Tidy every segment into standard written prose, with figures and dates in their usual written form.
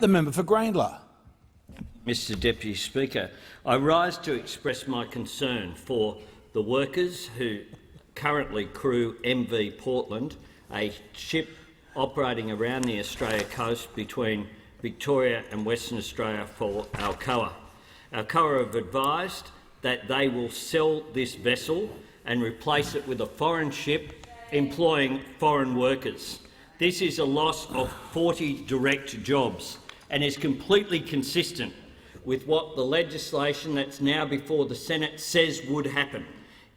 The member for Grayndler. Mr Deputy Speaker, I rise to express my concern for the workers who currently crew MV Portland, a ship operating around the Australia coast between Victoria and Western Australia for Alcoa. Alcoa have advised that they will sell this vessel and replace it with a foreign ship employing foreign workers. This is a loss of 40 direct jobs and is completely consistent with what the legislation that's now before the Senate says would happen.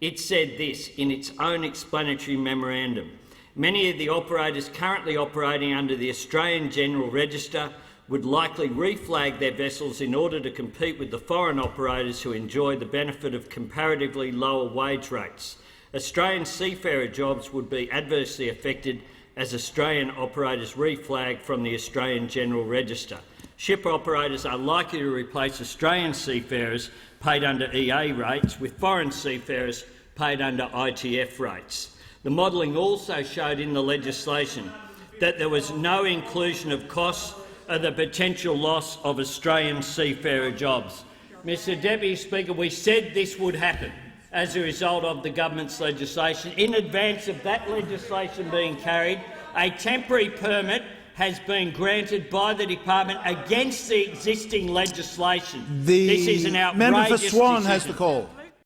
It said this in its own explanatory memorandum. Many of the operators currently operating under the Australian General Register would likely reflag their vessels in order to compete with the foreign operators who enjoy the benefit of comparatively lower wage rates. Australian seafarer jobs would be adversely affected as Australian operators reflagged from the Australian General Register. Ship operators are likely to replace Australian seafarers paid under EA rates with foreign seafarers paid under ITF rates. The modelling also showed in the legislation that there was no inclusion of costs of the potential loss of Australian seafarer jobs. Mr Deputy Speaker, we said this would happen as a result of the government's legislation. In advance of that legislation being carried, a temporary permit has been granted by the department against the existing legislation. This is an outrageous member for Swan decision. has the call.